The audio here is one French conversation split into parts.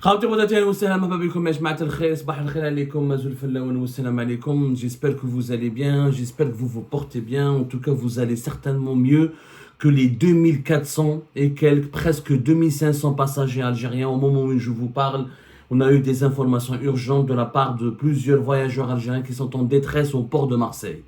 J'espère que vous allez bien, j'espère que vous vous portez bien. En tout cas, vous allez certainement mieux que les 2400 et quelques, presque 2500 passagers algériens. Au moment où je vous parle, on a eu des informations urgentes de la part de plusieurs voyageurs algériens qui sont en détresse au port de Marseille.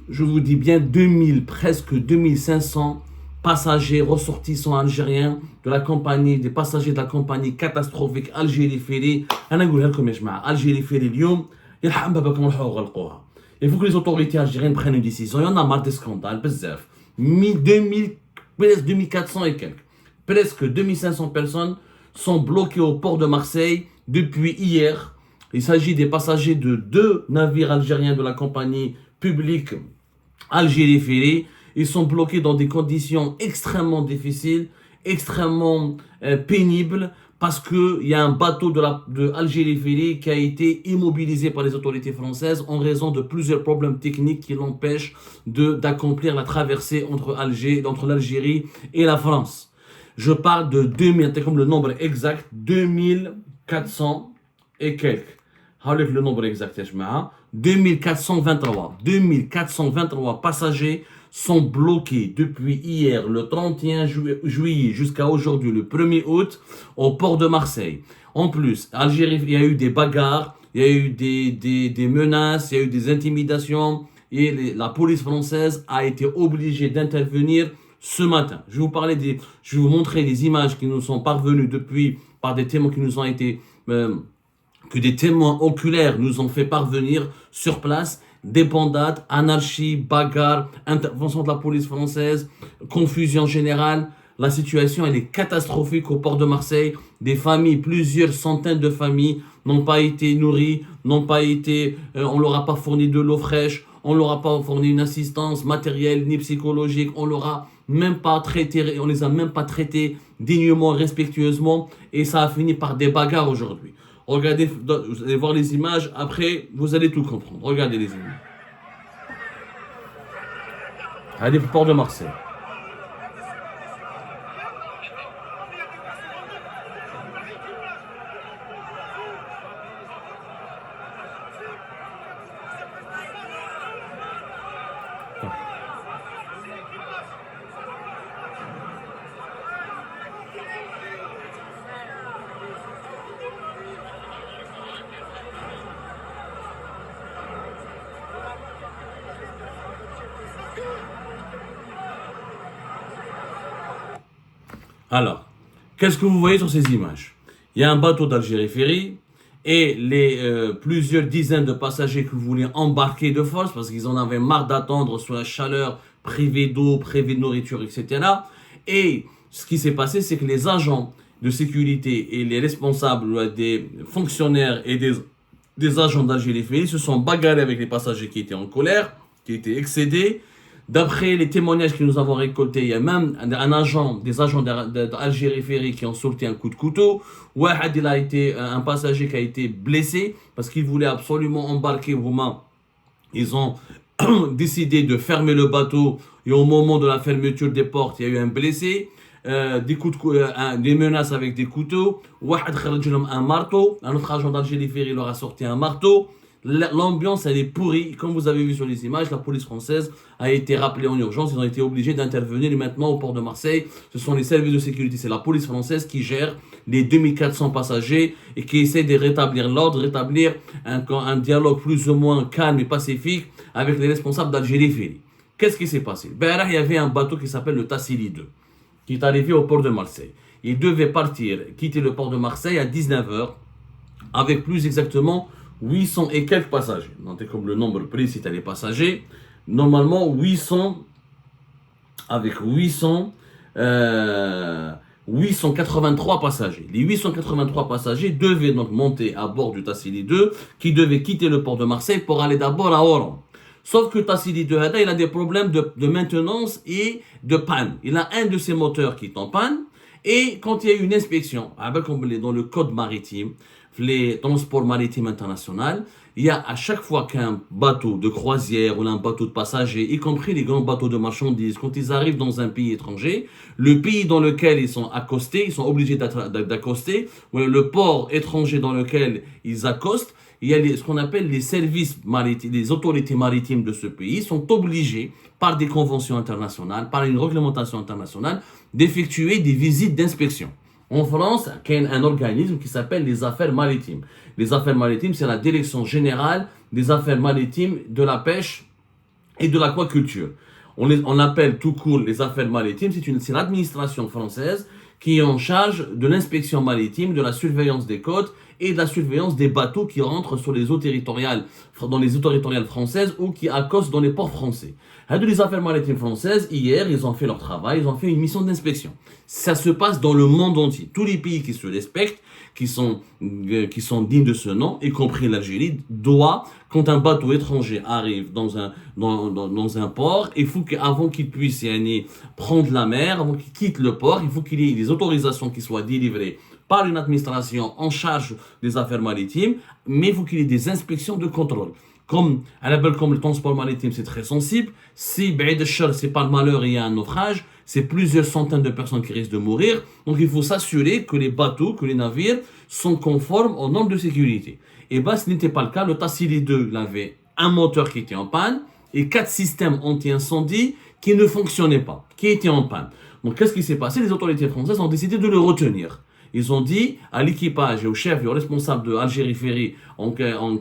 Je vous dis bien 2000, presque 2500 passagers ressortissants algériens de la compagnie, des passagers de la compagnie catastrophique Algérie Ferry. أنا أقولها لكم يا جماعة Algérie Ferry اليوم يلحق بابكم روحوا غلقوها. Il faut que les autorités algériennes prennent une décision. Il y en a marre des scandales, بزاف. 2000, presque 2400 et quelques. Presque 2500 personnes sont bloquées au port de Marseille depuis hier. Il s'agit des passagers de 2 navires algériens de la compagnie publique Algérie Ferry. Ils sont bloqués dans des conditions extrêmement difficiles, extrêmement pénibles, parce qu'il y a un bateau de Algérie Ferry qui a été immobilisé par les autorités françaises en raison de plusieurs problèmes techniques qui l'empêchent d'accomplir la traversée entre l'Algérie et la France. Je parle de 2000, c'est comme le nombre exact, 2400 et quelques. Avec le nombre exact, 2423 passagers sont bloqués depuis hier, le 31 juillet, jusqu'à aujourd'hui, le 1er août, au port de Marseille. En plus, Algérie, il y a eu des bagarres, il y a eu des menaces, il y a eu des intimidations, et la police française a été obligée d'intervenir ce matin. Je vais vous montrer les images qui nous sont parvenues depuis, par des témoins qui nous ont été, que des témoins oculaires nous ont fait parvenir sur place. Débandade, anarchie, bagarre, intervention de la police française, confusion générale. La situation elle est catastrophique au port de Marseille. Des familles, plusieurs centaines de familles n'ont pas été nourries, on leur a pas fourni de l'eau fraîche, on leur a pas fourni une assistance matérielle ni psychologique, on les a même pas traités dignement, respectueusement, et ça a fini par des bagarres aujourd'hui. Regardez, vous allez voir les images, après vous allez tout comprendre. Regardez les images. Allez au port de Marseille. Alors, qu'est-ce que vous voyez sur ces images? Il y a un bateau d'Algérie Ferry et plusieurs dizaines de passagers qui voulaient embarquer de force parce qu'ils en avaient marre d'attendre sous la chaleur, privés d'eau, privés de nourriture, etc. Et ce qui s'est passé, c'est que les agents de sécurité et les responsables des fonctionnaires et des agents d'Algérie Ferry se sont bagarrés avec les passagers qui étaient en colère, qui étaient excédés. D'après les témoignages que nous avons récoltés, il y a même des agents d'Algérie Ferry qui ont sorti un coup de couteau. Il a été un passager qui a été blessé parce qu'il voulait absolument embarquer Roumain. Ils ont décidé de fermer le bateau et au moment de la fermeture des portes, il y a eu un blessé. Des menaces avec des couteaux. Un marteau. Un autre agent d'Algérie Ferry leur a sorti un marteau. L'ambiance elle est pourrie, comme vous avez vu sur les images. La police française a été rappelée en urgence, ils ont été obligés d'intervenir. Et maintenant au port de Marseille, ce sont les services de sécurité, c'est la police française qui gère les 2400 passagers et qui essaie de rétablir l'ordre, rétablir un dialogue plus ou moins calme et pacifique avec les responsables d'Algérie Ferry. Qu'est-ce qui s'est passé? Il y avait un bateau qui s'appelle le Tassili 2 qui est arrivé au port de Marseille. Il devait quitter le port de Marseille à 19h avec plus exactement 800 et quelques passagers. Notez comme le nombre précis des passagers. Normalement, 883 passagers. Les 883 passagers devaient donc monter à bord du Tassili 2 qui devait quitter le port de Marseille pour aller d'abord à Oran. Sauf que Tassili 2, il a des problèmes de maintenance et de panne. Il a un de ses moteurs qui est en panne Et quand il y a une inspection, comme dans le code maritime, les transports maritimes internationaux, il y a à chaque fois qu'un bateau de croisière ou un bateau de passagers, y compris les grands bateaux de marchandises, quand ils arrivent dans un pays étranger, le pays dans lequel ils sont accostés, ils sont obligés d'accoster, ou le port étranger dans lequel ils accostent, il y a ce qu'on appelle les services maritimes, les autorités maritimes de ce pays sont obligés, par des conventions internationales, par une réglementation internationale, d'effectuer des visites d'inspection. En France, il y a un organisme qui s'appelle les affaires maritimes. Les affaires maritimes, c'est la direction générale des affaires maritimes, de la pêche et de l'aquaculture. On appelle tout court les affaires maritimes, c'est l'administration française qui est en charge de l'inspection maritime, de la surveillance des côtes et de la surveillance des bateaux qui rentrent sur les eaux territoriales, dans les eaux territoriales françaises ou qui accostent dans les ports français. Les affaires maritimes françaises, hier, ils ont fait leur travail, ils ont fait une mission d'inspection. Ça se passe dans le monde entier. Tous les pays qui se respectent, qui sont dignes de ce nom, y compris l'Algérie, doit, quand un bateau étranger arrive dans un port, il faut qu'avant qu'il puisse prendre la mer, avant qu'il quitte le port, il faut qu'il y ait des autorisations qui soient délivrées par une administration en charge des affaires maritimes, mais il faut qu'il y ait des inspections de contrôle. Comme le transport maritime, c'est très sensible. Si c'est pas le malheur, il y a un naufrage, c'est plusieurs centaines de personnes qui risquent de mourir. Donc il faut s'assurer que les bateaux, que les navires sont conformes aux normes de sécurité. Et ce n'était pas le cas. Le Tassili 2, il avait un moteur qui était en panne et 4 systèmes anti-incendie qui ne fonctionnaient pas, qui étaient en panne. Donc qu'est-ce qui s'est passé? Les autorités françaises ont décidé de le retenir. Ils ont dit à l'équipage et au chef et aux responsables de Algérie Ferry,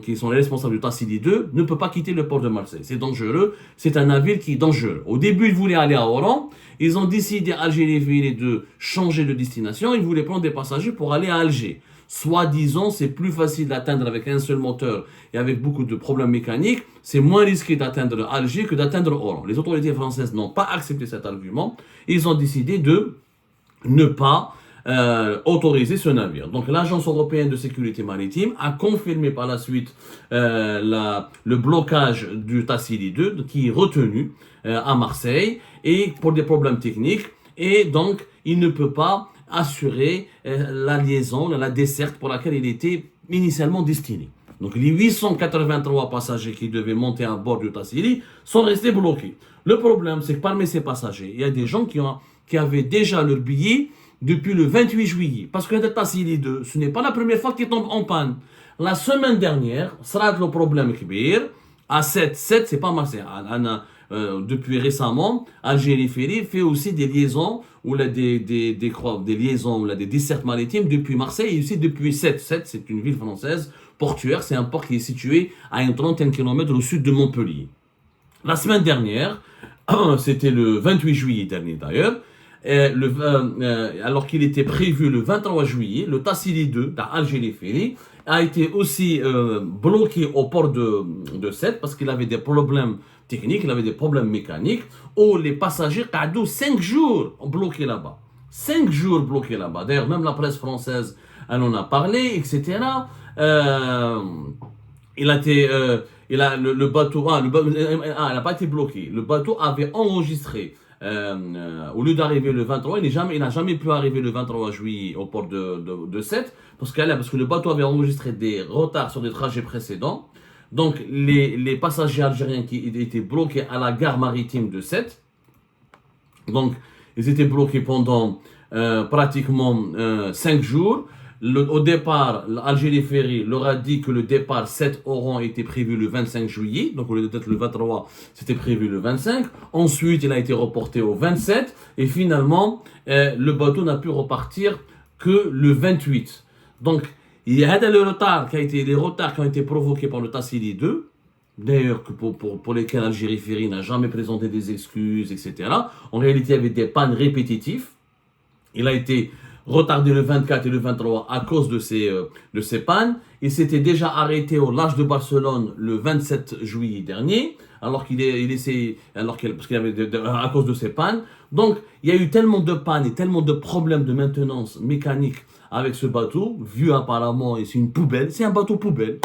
qui sont les responsables du Tassili 2, ne peut pas quitter le port de Marseille. C'est dangereux, c'est un navire qui est dangereux. Au début, ils voulaient aller à Oran. Ils ont décidé à Algérie Ferry de changer de destination. Ils voulaient prendre des passagers pour aller à Alger. Soi-disant, c'est plus facile d'atteindre avec un seul moteur et avec beaucoup de problèmes mécaniques. C'est moins risqué d'atteindre Alger que d'atteindre Oran. Les autorités françaises n'ont pas accepté cet argument. Ils ont décidé de ne pas autoriser ce navire. Donc l'Agence européenne de sécurité maritime a confirmé par la suite le blocage du Tassili 2 qui est retenu à Marseille et pour des problèmes techniques, et donc il ne peut pas assurer la liaison, la desserte pour laquelle il était initialement destiné. Donc les 883 passagers qui devaient monter à bord du Tassili sont restés bloqués. Le problème, c'est que parmi ces passagers, il y a des gens qui avaient déjà leur billet depuis le 28 juillet. Parce que le Tassili 2, ce n'est pas la première fois qu'il tombe en panne. La semaine dernière, ça le problème kbir. À 7, c'est pas Marseille. Depuis récemment, Algérie Ferry fait aussi des liaisons ou des liaisons ou des dessertes maritimes depuis Marseille et aussi depuis 7. 7, c'est une ville française portuaire. C'est un port qui est situé à une trentaine de kilomètres au sud de Montpellier. La semaine dernière, c'était le 28 juillet dernier d'ailleurs, alors qu'il était prévu le 23 juillet, le Tassili 2 d'Algérie Ferry a été aussi bloqué au port de Sète parce qu'il avait des problèmes techniques, il avait des problèmes mécaniques, où les passagers ont 5 jours bloqués là-bas. 5 jours bloqués là-bas. D'ailleurs, même la presse française, elle en a parlé, etc. Le bateau, il n'a pas été bloqué. Le bateau avait enregistré, au lieu d'arriver le 23, il n'a jamais pu arriver le 23 juillet au port de Sète, parce que le bateau avait enregistré des retards sur des trajets précédents. Donc les passagers algériens qui étaient bloqués à la gare maritime de Sète, donc ils étaient bloqués pendant pratiquement 5 jours. Au départ, l'Algérie Ferry leur a dit que le départ 7 Oran était prévu le 25 juillet. Donc, au lieu d'être le 23, c'était prévu le 25. Ensuite, il a été reporté au 27. Et finalement, le bateau n'a pu repartir que le 28. Donc, il y a les retards qui ont été provoqués par le Tassili 2. D'ailleurs, pour lesquels l'Algérie Ferry n'a jamais présenté des excuses, etc. En réalité, il y avait des pannes répétitives. Il a été retardé le 24 et le 23 à cause de ces pannes. Il s'était déjà arrêté au large de Barcelone le 27 juillet dernier, à cause de ces pannes. Donc, il y a eu tellement de pannes et tellement de problèmes de maintenance mécanique avec ce bateau, vu apparemment, et c'est une poubelle, c'est un bateau poubelle.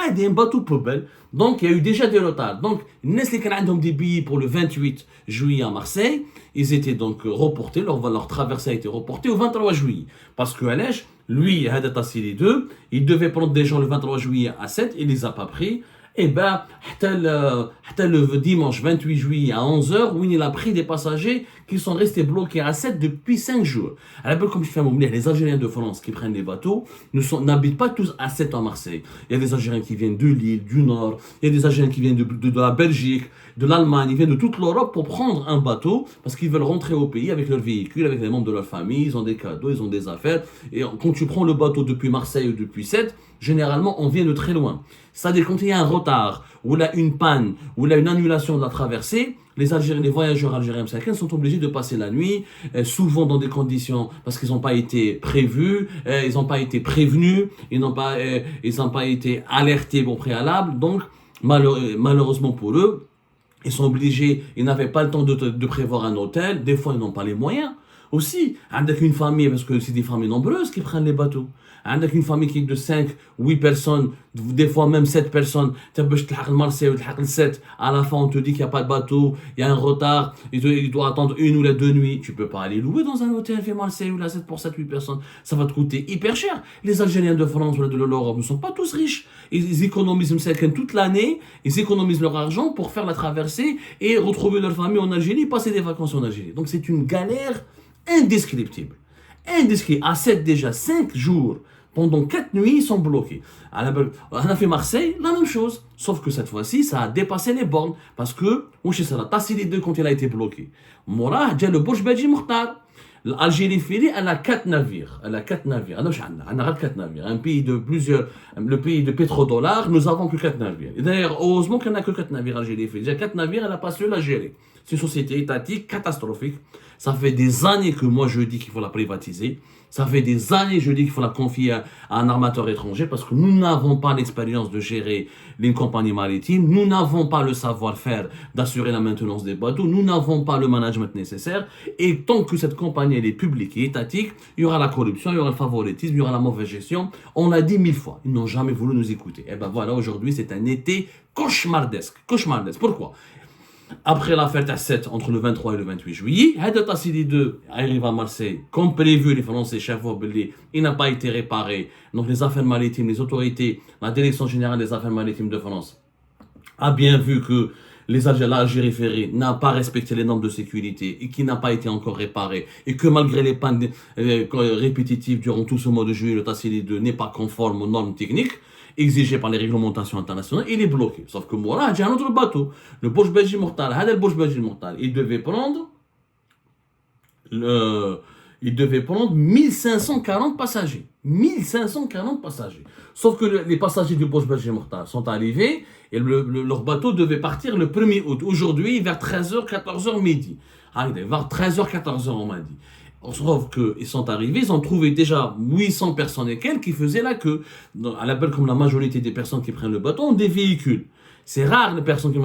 un bateau poubelle. Donc, il y a eu déjà des retards. Donc, Nestlé qui ont des billets pour le 28 juillet à Marseille, ils étaient donc reportés, leur traversée a été reportée au 23 juillet. Parce que Alej, lui, Hadat Tassili 2, il devait prendre des gens le 23 juillet à 7, il les a pas pris. Et ben, le dimanche 28 juillet à 11h, où il a pris des passagers qui sont restés bloqués à 7 depuis 5 jours. Alors, comme je fais un les Algériens de France qui prennent les bateaux n'habitent pas tous à 7 en Marseille. Il y a des Algériens qui viennent de l'île, du Nord, il y a des Algériens qui viennent de la Belgique, de l'Allemagne, ils viennent de toute l'Europe pour prendre un bateau parce qu'ils veulent rentrer au pays avec leur véhicule, avec les membres de leur famille, ils ont des cadeaux, ils ont des affaires. Et quand tu prends le bateau depuis Marseille ou depuis 7, généralement on vient de très loin. C'est-à-dire quand il y a un retard, ou là une panne, ou là une annulation de la traversée, les voyageurs algériens sont obligés de passer la nuit, souvent dans des conditions parce qu'ils n'ont pas été prévus, ils n'ont pas été prévenus, ils n'ont pas été alertés au préalable. Donc malheureusement pour eux, ils sont obligés, ils n'avaient pas le temps de prévoir un hôtel, des fois ils n'ont pas les moyens. Aussi, avec une famille, parce que c'est des familles nombreuses qui prennent les bateaux. Avec une famille qui est de 5, 8 personnes, des fois même 7 personnes, tu as Marseille ou le 7, à la fin on te dit qu'il n'y a pas de bateau, il y a un retard, il doit attendre 1 ou 2 nuits. Tu ne peux pas aller louer dans un hôtel fait Marseille ou la 7 pour 7, 8 personnes. Ça va te coûter hyper cher. Les Algériens de France ou de l'Europe ne sont pas tous riches. Ils économisent toute l'année, ils économisent leur argent pour faire la traversée et retrouver leur famille en Algérie, passer des vacances en Algérie. Donc c'est une galère indescriptible. À 7 déjà, 5 jours, pendant 4 nuits, ils sont bloqués. On a fait Marseille, la même chose. Sauf que cette fois-ci, ça a dépassé les bornes. Parce que, Tassili 2, quand il a été bloqué, Mora, il y a le Bouch Belgi Mokhtar. L'Algérie Féli, elle a 4 navires. Elle a 4 navires. On a 4 navires. Un pays de plusieurs, le pays de pétrodollars, nous avons que 4 navires. Et d'ailleurs, heureusement qu'il n'y en a que 4 navires Algérie Féli. Il y a 4 navires, elle n'a pas su la gérer. C'est une société étatique catastrophique. Ça fait des années que moi je dis qu'il faut la privatiser. Ça fait des années que je dis qu'il faut la confier à un armateur étranger parce que nous n'avons pas l'expérience de gérer une compagnie maritime. Nous n'avons pas le savoir-faire d'assurer la maintenance des bateaux. Nous n'avons pas le management nécessaire. Et tant que cette compagnie elle est publique et étatique, il y aura la corruption, il y aura le favoritisme, il y aura la mauvaise gestion. On l'a dit 1000 fois. Ils n'ont jamais voulu nous écouter. Et ben voilà, aujourd'hui c'est un été cauchemardesque. Cauchemardesque. Pourquoi ? Après l'affaire Tasset entre le 23 et le 28 juillet, Hadat Tassili 2 arrive à Marseille. Comme prévu, les Français, chef il n'a pas été réparé. Donc les affaires maritimes, les autorités, la direction générale des affaires maritimes de France a bien vu que l'Algérie Ferry n'a pas respecté les normes de sécurité et qui n'a pas été encore réparé et que malgré les pannes répétitives durant tout ce mois de juillet, le Tassili 2 n'est pas conforme aux normes techniques exigé par les réglementations internationales, il est bloqué. Sauf que moi, là, j'ai un autre bateau, le Bouch Belgi Mokhtar. Il devait prendre 1540 passagers. 1540 passagers. Sauf que les passagers du Bouch Belgi Mokhtar sont arrivés et leur bateau devait partir le 1er août. Aujourd'hui, vers 13h, 14h midi. Vers 13h, 14h, on m'a dit. On se trouve qu'ils sont arrivés, ils ont trouvé déjà 800 personnes et quelques qui faisaient la queue. À la belle, comme la majorité des personnes qui prennent le bateau ont des véhicules. C'est rare les personnes qui...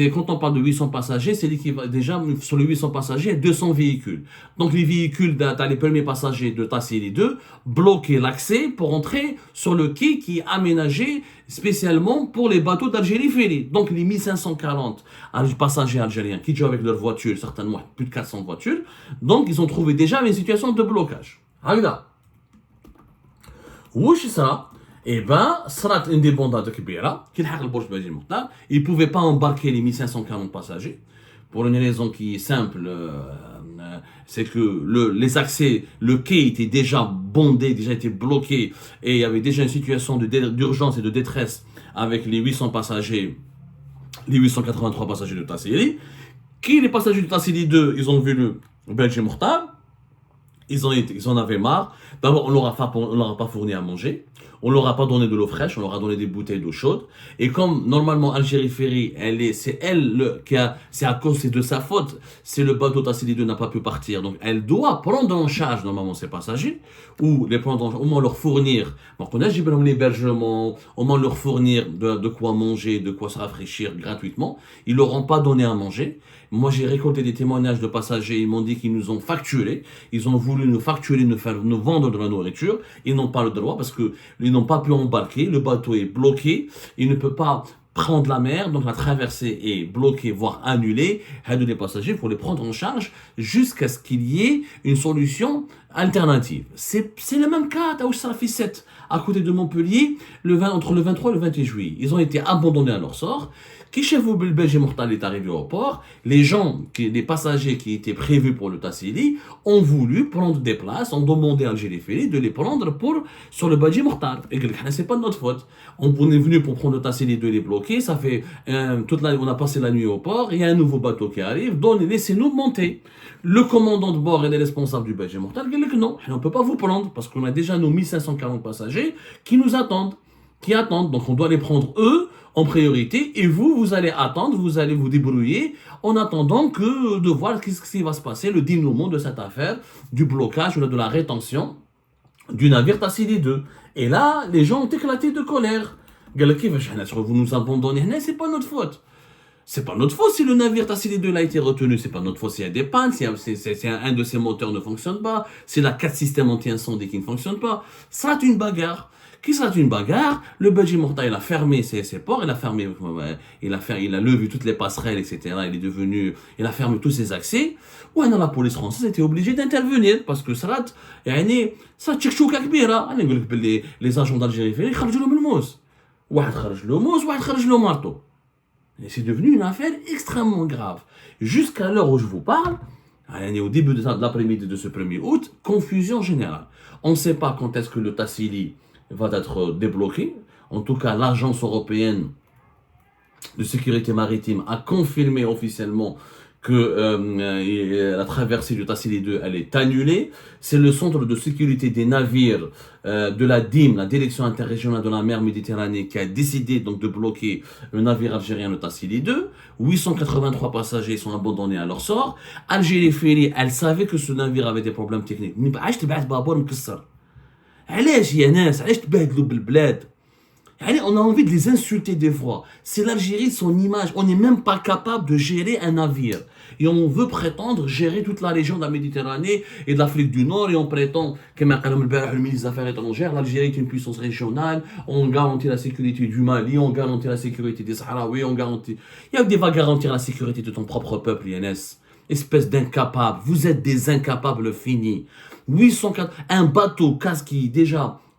quand on parle de 800 passagers, c'est l'équivalent. Déjà, sur les 800 passagers, il y a 200 véhicules. Donc les véhicules, t'as les premiers passagers de Tassili 2, bloquer l'accès pour entrer sur le quai qui est aménagé spécialement pour les bateaux d'Algérie Ferry. Donc les 1540 passagers algériens qui jouent avec leurs voitures, certainement plus de 400 voitures, donc ils ont trouvé déjà une situation de blocage. Regarde. Où est-ce ça? Eh ben, صارت une débandade كبيرة كي لحق البورش بلجي المختار. Ils ne pouvaient pas embarquer les 1540 passagers pour une raison qui est simple, c'est que les accès, le quai était déjà bondé, déjà été bloqué et il y avait déjà une situation d'urgence et de détresse avec les 800 passagers, les 883 passagers de Tassili. Les passagers de Tassili 2, ils ont vu le Belgi Mokhtar. Ils en avaient marre. D'abord, on leur a pas fourni à manger. On leur a pas donné de l'eau fraîche. On leur a donné des bouteilles d'eau chaude. Et comme, normalement, Algérie Ferry, c'est à cause de sa faute, c'est le bateau Tassili 2 n'a pas pu partir. Donc, elle doit prendre en charge, normalement, ses passagers, ou les prendre au moins leur fournir. Donc, on a l'hébergement, au moins leur fournir de quoi manger, de quoi se rafraîchir gratuitement. Ils leur ont pas donné à manger. Moi, j'ai récolté des témoignages de passagers. Ils m'ont dit qu'ils nous ont facturé. Ils ont voulu voulu nous facturer, nous vendre de la nourriture. Ils n'ont pas le droit parce qu'ils n'ont pas pu embarquer. Le bateau est bloqué. Il ne peut pas prendre la mer, donc la traversée est bloquée, voire annulée. Les passagers, il faut les prendre en charge jusqu'à ce qu'il y ait une solution alternative. C'est le même cas à Oussarafi 7, à côté de Montpellier, entre le 23 et le 28 juillet. Ils ont été abandonnés à leur sort. Kishev Belge Mortal est arrivé au port. Les passagers qui étaient prévus pour le Tassili ont voulu prendre des places, ont demandé à Algérie Ferry de les prendre sur le Belge Mortal. Et c'est pas de notre faute. On est venu pour prendre le Tassili 2 et les bloquer. Ça fait on a passé la nuit au port. Il y a un nouveau bateau qui arrive. Donc laissez-nous monter. Le commandant de bord et les responsables du Belge Mortal dit que non, on ne peut pas vous prendre parce qu'on a déjà nos 1540 passagers qui nous attendent. Donc on doit les prendre eux en priorité et vous allez attendre, vous allez vous débrouiller en attendant de voir ce qui va se passer, le dénouement de cette affaire, du blocage ou de la rétention du navire Tassili 2. Et là, les gens ont éclaté de colère. Vous nous abandonnez, c'est pas notre faute. C'est pas notre faute si le navire Tassili 2 a été retenu, c'est pas notre faute s'il y a des pannes, si un de ses moteurs ne fonctionne pas, si la 4 systèmes anti-incendie qui ne fonctionne pas. Ça, c'est une bagarre. Qui sera une bagarre? Le Belge Mortal, il a fermé ses ports, il a levé toutes les passerelles, etc. Il a fermé tous ses accès. Ouais, non, la police française était obligée d'intervenir parce que ça, tchikchouka kbira. Les agents d'Algérie, ils kharjou le mous. Ouad kharj le mous, ouad kharj le marteau. Et c'est devenu une affaire extrêmement grave. Jusqu'à l'heure où je vous parle, au début de l'après-midi de ce 1er août, confusion générale. On ne sait pas quand est-ce que le Tassili va être débloqué. En tout cas, l'agence européenne de sécurité maritime a confirmé officiellement que la traversée du Tassili 2 elle est annulée. C'est le centre de sécurité des navires de la DIM, la direction interrégionale de la mer Méditerranée, qui a décidé donc de bloquer le navire algérien le Tassili 2. 883 passagers sont abandonnés à leur sort. Algérie Ferry, elle savait que ce navire avait des problèmes techniques. علاش يا ناس علاش تبهدلوا بالبلاد on a envie de les insulter des fois. C'est l'Algérie, son image. On n'est même pas capable de gérer un navire. Et on veut prétendre gérer toute la région de la Méditerranée et de l'Afrique du Nord. Et on prétend, comme le ministre des Affaires étrangères, l'Algérie est une puissance régionale. On garantit la sécurité du Mali, on garantit la sécurité des Sahraouis, on garantit... Il y a des va garantir la sécurité de ton propre peuple, INS. Espèce d'incapable. Vous êtes des incapables finis. 804, un bateau qui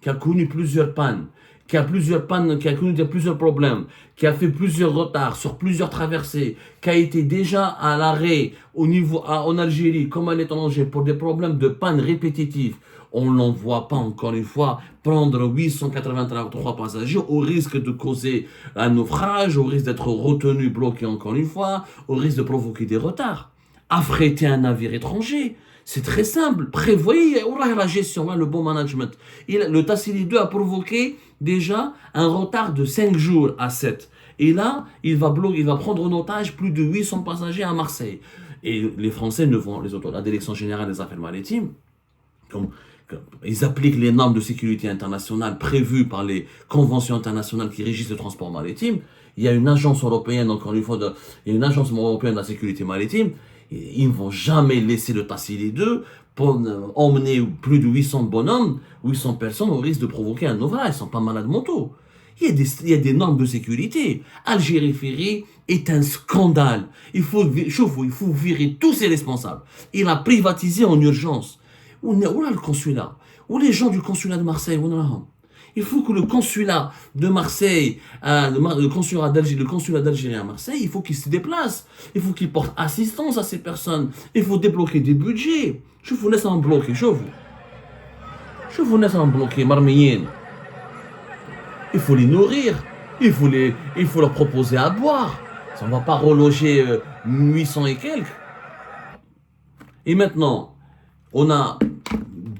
a connu plusieurs pannes, qui a connu plusieurs problèmes, qui a fait plusieurs retards sur plusieurs traversées, qui a été déjà à l'arrêt en Algérie comme à l'étranger pour des problèmes de panne répétitifs. On ne l'envoie pas encore une fois prendre 883 passagers au risque de causer un naufrage, au risque d'être retenu, bloqué encore une fois, au risque de provoquer des retards. Affréter un navire étranger, c'est très simple. Prévoyez la gestion, le bon management. Le Tassili 2 a provoqué déjà un retard de 5 jours à 7. Et là, il va prendre en otage plus de 800 passagers à Marseille. Et les Français la Direction générale des affaires maritimes, ils appliquent les normes de sécurité internationale prévues par les conventions internationales qui régissent le transport maritime. Il y a une agence européenne, encore une fois, il y a une agence européenne de la sécurité maritime. Ils ne vont jamais laisser le Tassili 2 pour emmener plus de 800 bonhommes, 800 personnes au risque de provoquer un naufrage. Ils ne sont pas malades mentaux. Il y a des normes de sécurité. Algérie Ferry est un scandale. Il faut virer tous ses responsables. Il a privatisé en urgence. Où est le consulat? Où les gens du consulat de Marseille? Il faut que le consulat de Marseille, le consulat d'Algérie à Marseille, il faut qu'il se déplace. Il faut qu'il porte assistance à ces personnes. Il faut débloquer des budgets. Je vous laisse en bloquer, je vous laisse en bloquer, marmienne. Il faut les nourrir. Il faut leur proposer à boire. Ça, on ne va pas reloger 800 et quelques. Et maintenant, on a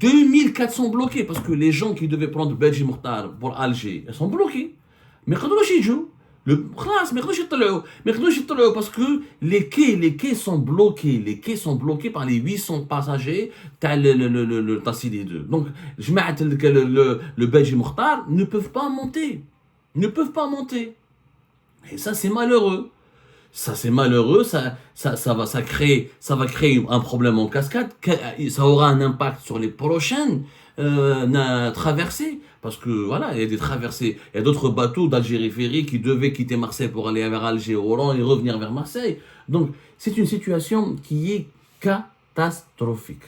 2400 bloqués parce que les gens qui devaient prendre Belge Mortal pour Alger, ils sont bloqués. Mais quand on joue, parce que les quais sont bloqués. Les quais sont bloqués par les 800 passagers le Tassili 2. Donc, le Belge Mortal ne peuvent pas monter. Et ça, c'est malheureux. Ça, c'est malheureux, ça va créer un problème en cascade, ça aura un impact sur les prochaines traversées. Parce que voilà, il y a des traversées, il y a d'autres bateaux d'Algérie Ferry qui devaient quitter Marseille pour aller vers Alger, Oran et revenir vers Marseille. Donc, c'est une situation qui est catastrophique.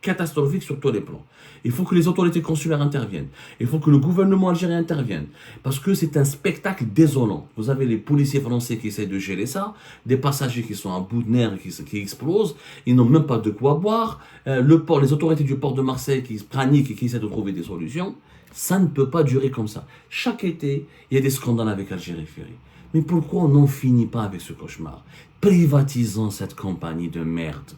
Catastrophique sur tous les plans. Il faut que les autorités consulaires interviennent. Il faut que le gouvernement algérien intervienne. Parce que c'est un spectacle désolant. Vous avez les policiers français qui essaient de gérer ça, des passagers qui sont à bout de nerfs, qui explosent, ils n'ont même pas de quoi boire, les autorités du port de Marseille qui paniquent et qui essaient de trouver des solutions. Ça ne peut pas durer comme ça. Chaque été, il y a des scandales avec Algérie Ferry. Mais pourquoi on n'en finit pas avec ce cauchemar? Privatisons cette compagnie de merde.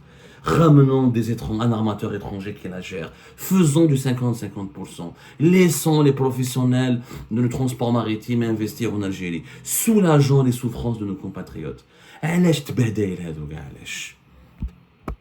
Ramenons un armateur étranger qui la gère. Faisons du 50-50%. Laissons les professionnels de le transport maritime investir en Algérie. Soulageons les souffrances de nos compatriotes. علاش تبهدل هادو كاع علاش